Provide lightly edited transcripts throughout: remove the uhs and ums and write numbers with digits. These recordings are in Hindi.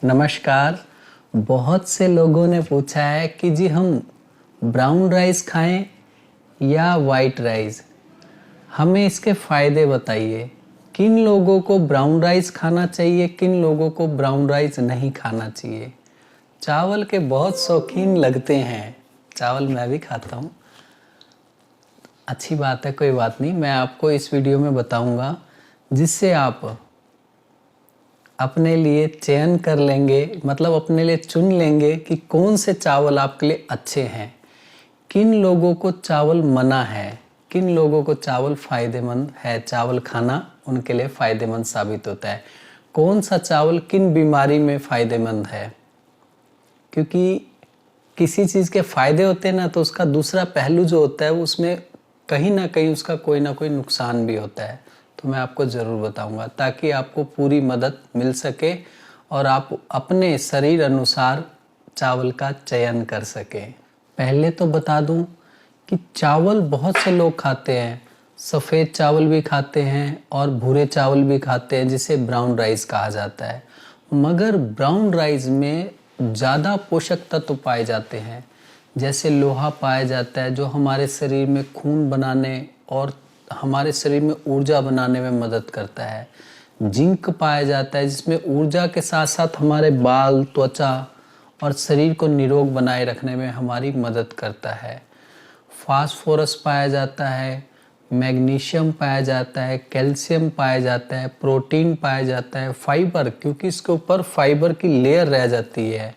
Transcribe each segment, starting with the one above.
नमस्कार। बहुत से लोगों ने पूछा है कि जी हम ब्राउन राइस खाएं या वाइट राइस। हमें इसके फ़ायदे बताइए। किन लोगों को ब्राउन राइस खाना चाहिए, किन लोगों को ब्राउन राइस नहीं खाना चाहिए। चावल के बहुत शौकीन लगते हैं, चावल मैं भी खाता हूँ। अच्छी बात है, कोई बात नहीं। मैं आपको इस वीडियो में बताऊँगा जिससे आप अपने लिए चयन कर लेंगे, मतलब अपने लिए चुन लेंगे कि कौन से चावल आपके लिए अच्छे हैं। किन लोगों को चावल मना है, किन लोगों को चावल फ़ायदेमंद है, चावल खाना उनके लिए फ़ायदेमंद साबित होता है। कौन सा चावल किन बीमारी में फ़ायदेमंद है, क्योंकि किसी चीज़ के फ़ायदे होते हैं ना, तो उसका दूसरा पहलू जो होता है उसमें कहीं ना कहीं उसका कोई ना कोई नुकसान भी होता है। तो मैं आपको ज़रूर बताऊंगा ताकि आपको पूरी मदद मिल सके और आप अपने शरीर अनुसार चावल का चयन कर सकें। पहले तो बता दूं कि चावल बहुत से लोग खाते हैं। सफ़ेद चावल भी खाते हैं और भूरे चावल भी खाते हैं, जिसे ब्राउन राइस कहा जाता है। मगर ब्राउन राइस में ज़्यादा पोषक तत्व पाए जाते हैं, जैसे लोहा पाया जाता है जो हमारे शरीर में खून बनाने और हमारे शरीर में ऊर्जा बनाने में मदद करता है। जिंक पाया जाता है जिसमें ऊर्जा के साथ साथ हमारे बाल, त्वचा और शरीर को निरोग बनाए रखने में हमारी मदद करता है। फास्फोरस पाया जाता है, मैग्नीशियम पाया जाता है, कैल्शियम पाया जाता है, प्रोटीन पाया जाता है, फाइबर, क्योंकि इसके ऊपर फाइबर की लेयर रह जाती है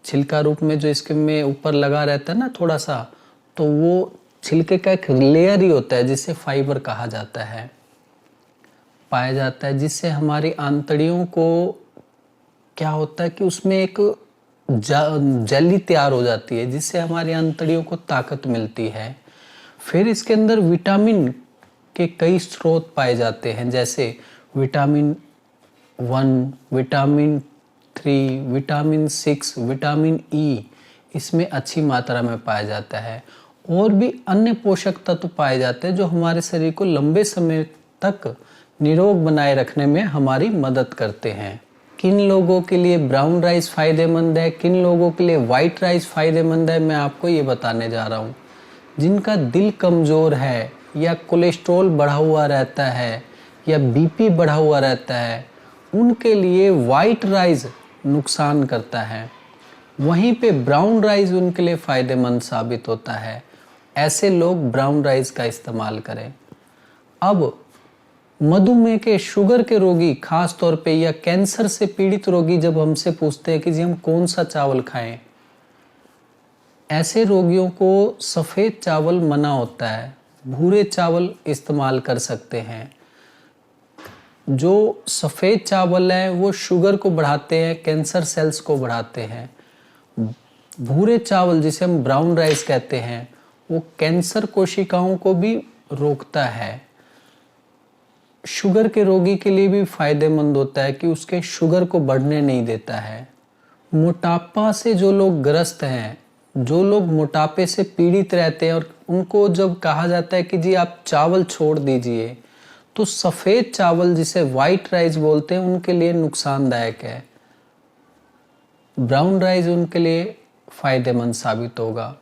छिलका रूप में, जो इसके में ऊपर लगा रहता है ना थोड़ा सा, तो वो छिलके का एक लेयर ही होता है जिसे फाइबर कहा जाता है, पाया जाता है। जिससे हमारी आंतड़ियों को क्या होता है कि उसमें एक जेली तैयार हो जाती है, जिससे हमारी आंतड़ियों को ताकत मिलती है। फिर इसके अंदर विटामिन के कई स्रोत पाए जाते हैं, जैसे vitamin 1, vitamin 3, vitamin 6, vitamin E इसमें अच्छी मात्रा में पाया जाता है। और भी अन्य पोषक तत्व पाए जाते हैं जो हमारे शरीर को लंबे समय तक निरोग बनाए रखने में हमारी मदद करते हैं। किन लोगों के लिए ब्राउन राइस फ़ायदेमंद है, किन लोगों के लिए वाइट राइस फ़ायदेमंद है, मैं आपको ये बताने जा रहा हूँ। जिनका दिल कमज़ोर है या कोलेस्ट्रॉल बढ़ा हुआ रहता है या बीपी बढ़ा हुआ रहता है, उनके लिए वाइट राइस नुकसान करता है। वहीं पे ब्राउन राइस उनके लिए फ़ायदेमंद साबित होता है। ऐसे लोग ब्राउन राइस का इस्तेमाल करें। अब मधुमेह के, शुगर के रोगी खास तौर पे, या कैंसर से पीड़ित रोगी जब हमसे पूछते हैं कि जी हम कौन सा चावल खाएं, ऐसे रोगियों को सफ़ेद चावल मना होता है, भूरे चावल इस्तेमाल कर सकते हैं। जो सफ़ेद चावल है वो शुगर को बढ़ाते हैं, कैंसर सेल्स को बढ़ाते हैं। भूरे चावल जिसे हम ब्राउन राइस कहते हैं वो कैंसर कोशिकाओं को भी रोकता है। शुगर के रोगी के लिए भी फायदेमंद होता है कि उसके शुगर को बढ़ने नहीं देता है। मोटापा से जो लोग ग्रस्त हैं, जो लोग मोटापे से पीड़ित रहते हैं और उनको जब कहा जाता है कि जी आप चावल छोड़ दीजिए, तो सफ़ेद चावल जिसे वाइट राइस बोलते हैं उनके लिए नुकसानदायक है। ब्राउन राइस उनके लिए फ़ायदेमंद साबित होगा।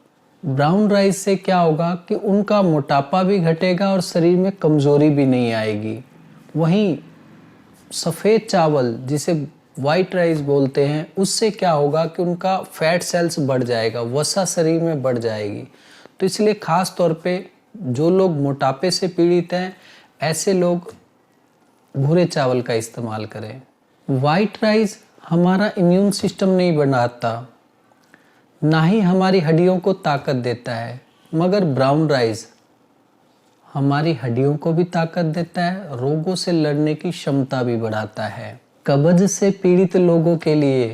ब्राउन राइस से क्या होगा कि उनका मोटापा भी घटेगा और शरीर में कमज़ोरी भी नहीं आएगी। वहीं सफ़ेद चावल जिसे वाइट राइस बोलते हैं, उससे क्या होगा कि उनका फैट सेल्स बढ़ जाएगा, वसा शरीर में बढ़ जाएगी। तो इसलिए ख़ास तौर पे जो लोग मोटापे से पीड़ित हैं, ऐसे लोग भूरे चावल का इस्तेमाल करें। वाइट राइस हमारा इम्यून सिस्टम नहीं बढ़ाता, ना ही हमारी हड्डियों को ताकत देता है, मगर ब्राउन राइस हमारी हड्डियों को भी ताकत देता है, रोगों से लड़ने की क्षमता भी बढ़ाता है। कब्ज से पीड़ित लोगों के लिए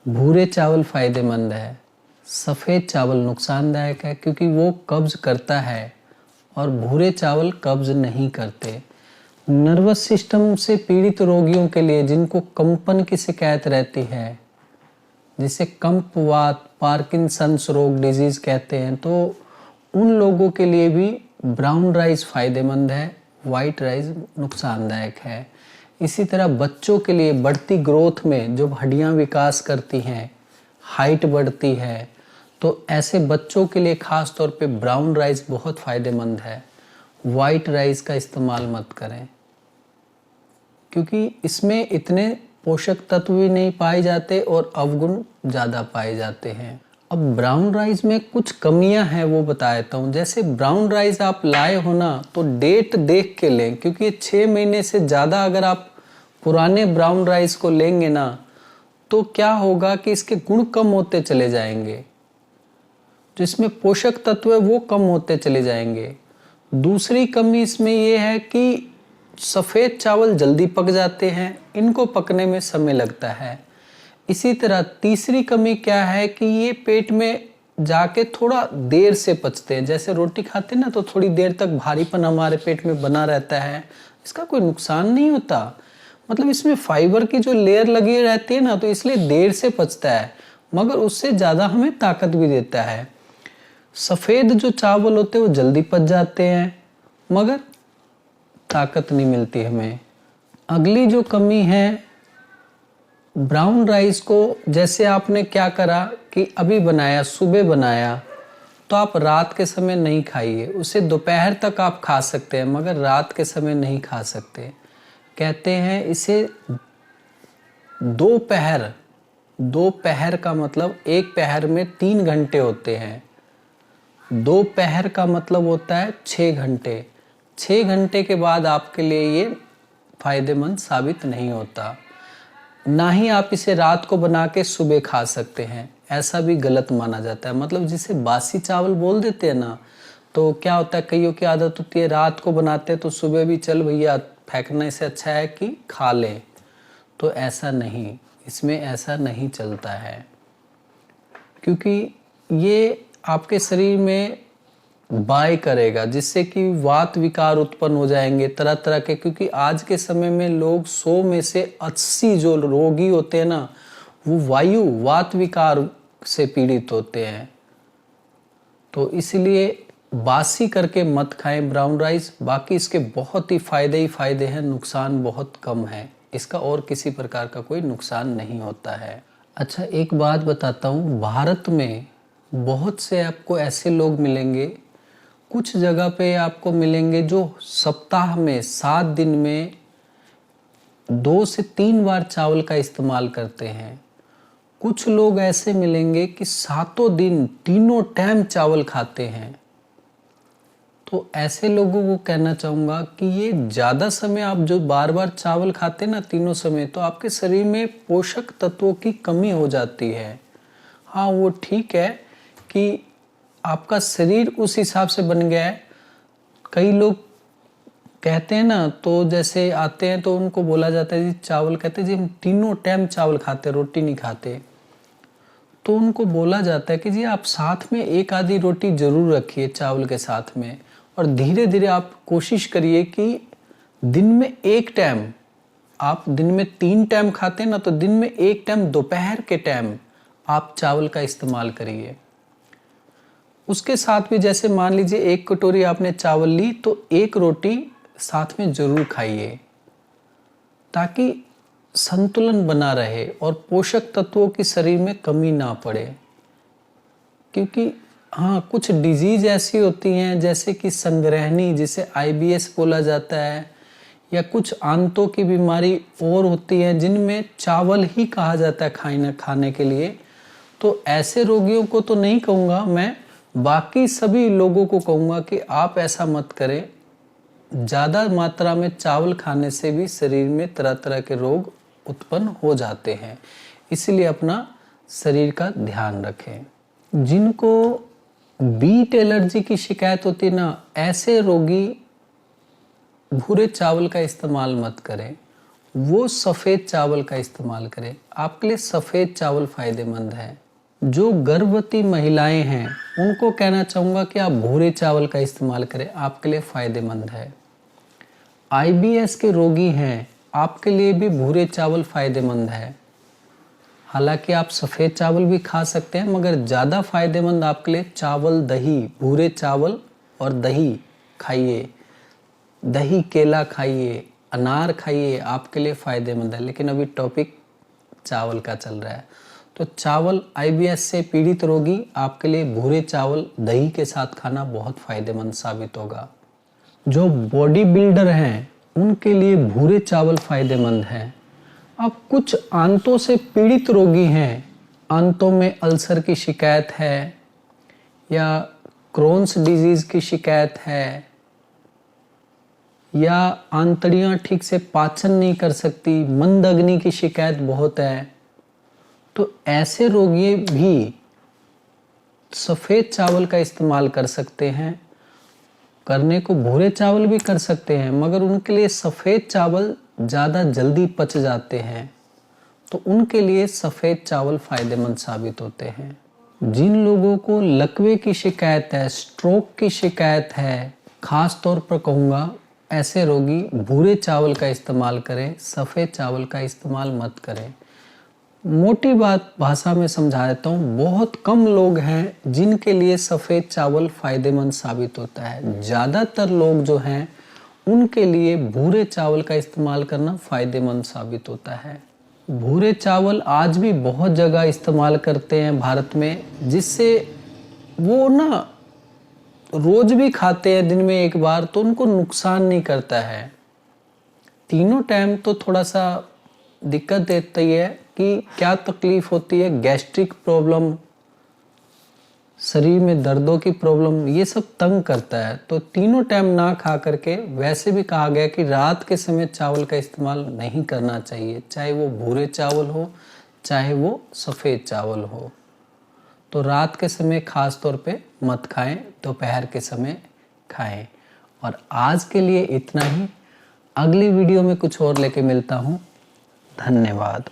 भूरे चावल फ़ायदेमंद है, सफ़ेद चावल नुकसानदायक है क्योंकि वो कब्ज करता है और भूरे चावल कब्ज नहीं करते। नर्वस सिस्टम से पीड़ित रोगियों के लिए, जिनको कंपन की शिकायत रहती है, जिसे कंपवात, पार्किंसंस रोग डिजीज़ कहते हैं, तो उन लोगों के लिए भी ब्राउन राइस फ़ायदेमंद है, वाइट राइस नुकसानदायक है। इसी तरह बच्चों के लिए बढ़ती ग्रोथ में जब हड्डियां विकास करती हैं, हाइट बढ़ती है, तो ऐसे बच्चों के लिए ख़ास तौर पे ब्राउन राइस बहुत फ़ायदेमंद है। वाइट राइस का इस्तेमाल मत करें, क्योंकि इसमें इतने पोषक तत्व भी नहीं पाए जाते और अवगुण ज़्यादा पाए जाते हैं। अब ब्राउन राइस में कुछ कमियां हैं, वो बता देता हूँ। जैसे ब्राउन राइस आप लाए हो ना, तो डेट देख के लें, क्योंकि 6 महीने से ज़्यादा अगर आप पुराने ब्राउन राइस को लेंगे ना, तो क्या होगा कि इसके गुण कम होते चले जाएंगे, जो इसमें पोषक तत्व है वो कम होते चले जाएंगे। दूसरी कमी इसमें ये है कि सफ़ेद चावल जल्दी पक जाते हैं, इनको पकने में समय लगता है। इसी तरह तीसरी कमी क्या है कि ये पेट में जाके थोड़ा देर से पचते हैं। जैसे रोटी खाते हैं ना, तो थोड़ी देर तक भारीपन हमारे पेट में बना रहता है, इसका कोई नुकसान नहीं होता। मतलब इसमें फाइबर की जो लेयर लगी रहती है ना, तो इसलिए देर से पचता है, मगर उससे ज़्यादा हमें ताकत भी देता है। सफ़ेद जो चावल होते हैं वो जल्दी पच जाते हैं, मगर ताकत नहीं मिलती हमें। अगली जो कमी है, ब्राउन राइस को जैसे आपने क्या करा कि अभी बनाया, सुबह बनाया, तो आप रात के समय नहीं खाइए। उसे दोपहर तक आप खा सकते हैं, मगर रात के समय नहीं खा सकते। कहते हैं इसे दोपहर, दोपहर का मतलब एक पहर में 3 घंटे होते हैं, दोपहर का मतलब होता है 6 घंटे। 6 घंटे के बाद आपके लिए ये फायदेमंद साबित नहीं होता। ना ही आप इसे रात को बना के सुबह खा सकते हैं, ऐसा भी गलत माना जाता है। मतलब जिसे बासी चावल बोल देते हैं ना, तो क्या होता है, कईयों की आदत होती है रात को बनाते हैं तो सुबह भी चल भैया फेंकने से अच्छा है कि खा लें, तो ऐसा नहीं, इसमें ऐसा नहीं चलता है, क्योंकि ये आपके शरीर में बाय करेगा, जिससे कि वात विकार उत्पन्न हो जाएंगे तरह तरह के। क्योंकि आज के समय में लोग 100 में से 80 जो रोगी होते हैं ना, वो वायु वात विकार से पीड़ित होते हैं। तो इसलिए बासी करके मत खाएं ब्राउन राइस। बाकी इसके बहुत ही फायदे हैं, नुकसान बहुत कम है इसका, और किसी प्रकार का कोई नुकसान नहीं होता है। अच्छा, एक बात बताता हूँ, भारत में बहुत से आपको ऐसे लोग मिलेंगे, कुछ जगह पे आपको मिलेंगे जो सप्ताह में 7 दिन में 2 से 3 बार चावल का इस्तेमाल करते हैं। कुछ लोग ऐसे मिलेंगे कि 7 दिन 3 टाइम चावल खाते हैं। तो ऐसे लोगों को कहना चाहूँगा कि ये ज़्यादा समय आप जो बार बार चावल खाते हैं ना, तीनों समय, तो आपके शरीर में पोषक तत्वों की कमी हो जाती है। हाँ, वो ठीक है कि आपका शरीर उस हिसाब से बन गया है। कई लोग कहते हैं ना, तो जैसे आते हैं तो उनको बोला जाता है जी चावल, कहते हैं जी हम 3 टाइम चावल खाते, रोटी नहीं खाते। तो उनको बोला जाता है कि जी आप साथ में एक आधी रोटी जरूर रखिए चावल के साथ में, और धीरे धीरे आप कोशिश करिए कि दिन में 1 टाइम, आप दिन में 3 टाइम खाते हैं ना, तो दिन में 1 टाइम दोपहर के टाइम आप चावल का इस्तेमाल करिए। उसके साथ भी जैसे मान लीजिए 1 कटोरी आपने चावल ली, तो 1 रोटी साथ में जरूर खाइए, ताकि संतुलन बना रहे और पोषक तत्वों की शरीर में कमी ना पड़े। क्योंकि हाँ, कुछ डिजीज ऐसी होती हैं जैसे कि संग्रहणी, जिसे IBS बोला जाता है, या कुछ आंतों की बीमारी और होती है जिनमें चावल ही कहा जाता है खाने के लिए। तो ऐसे रोगियों को तो नहीं कहूँगा मैं, बाकी सभी लोगों को कहूँगा कि आप ऐसा मत करें। ज़्यादा मात्रा में चावल खाने से भी शरीर में तरह तरह के रोग उत्पन्न हो जाते हैं, इसलिए अपना शरीर का ध्यान रखें। जिनको बीट एलर्जी की शिकायत होती है ना, ऐसे रोगी भूरे चावल का इस्तेमाल मत करें, वो सफ़ेद चावल का इस्तेमाल करें। आपके लिए सफ़ेद चावल फ़ायदेमंद है। जो गर्भवती महिलाएं हैं उनको कहना चाहूँगा कि आप भूरे चावल का इस्तेमाल करें, आपके लिए फ़ायदेमंद है। IBS के रोगी हैं, आपके लिए भी भूरे चावल फ़ायदेमंद है। हालांकि आप सफ़ेद चावल भी खा सकते हैं, मगर ज़्यादा फ़ायदेमंद आपके लिए चावल दही, भूरे चावल और दही खाइए, दही केला खाइए, अनार खाइए, आपके लिए फ़ायदेमंद है। लेकिन अभी टॉपिक चावल का चल रहा है, तो चावल IBS से पीड़ित रोगी, आपके लिए भूरे चावल दही के साथ खाना बहुत फ़ायदेमंद साबित होगा। जो बॉडी बिल्डर हैं उनके लिए भूरे चावल फ़ायदेमंद हैं। अब कुछ आंतों से पीड़ित रोगी हैं, आंतों में अल्सर की शिकायत है या क्रोन्स डिजीज़ की शिकायत है या आंतड़ियाँ ठीक से पाचन नहीं कर सकती, मंद अग्नि की शिकायत बहुत है, तो ऐसे रोगी भी सफ़ेद चावल का इस्तेमाल कर सकते हैं। करने को भूरे चावल भी कर सकते हैं, मगर उनके लिए सफ़ेद चावल ज़्यादा जल्दी पच जाते हैं, तो उनके लिए सफ़ेद चावल फ़ायदेमंद साबित होते हैं। जिन लोगों को लकवे की शिकायत है, स्ट्रोक की शिकायत है, ख़ास तौर पर कहूँगा ऐसे रोगी भूरे चावल का इस्तेमाल करें, सफ़ेद चावल का इस्तेमाल मत करें। मोटी बात भाषा में समझा देता हूँ, बहुत कम लोग हैं जिनके लिए सफ़ेद चावल फ़ायदेमंद साबित होता है। ज़्यादातर लोग जो हैं उनके लिए भूरे चावल का इस्तेमाल करना फ़ायदेमंद साबित होता है। भूरे चावल आज भी बहुत जगह इस्तेमाल करते हैं भारत में, जिससे वो ना रोज़ भी खाते हैं दिन में एक बार, तो उनको नुकसान नहीं करता है। तीनों टाइम तो थोड़ा सा दिक्कत देती है कि क्या तकलीफ़ होती है, गैस्ट्रिक प्रॉब्लम, शरीर में दर्दों की प्रॉब्लम, ये सब तंग करता है। तो तीनों टाइम ना खा करके, वैसे भी कहा गया कि रात के समय चावल का इस्तेमाल नहीं करना चाहिए, चाहे वो भूरे चावल हो चाहे वो सफ़ेद चावल हो। तो रात के समय ख़ास तौर पे मत खाएं, दोपहर के समय खाएं। और आज के लिए इतना ही। अगली वीडियो में कुछ और लेके मिलता हूँ। धन्यवाद।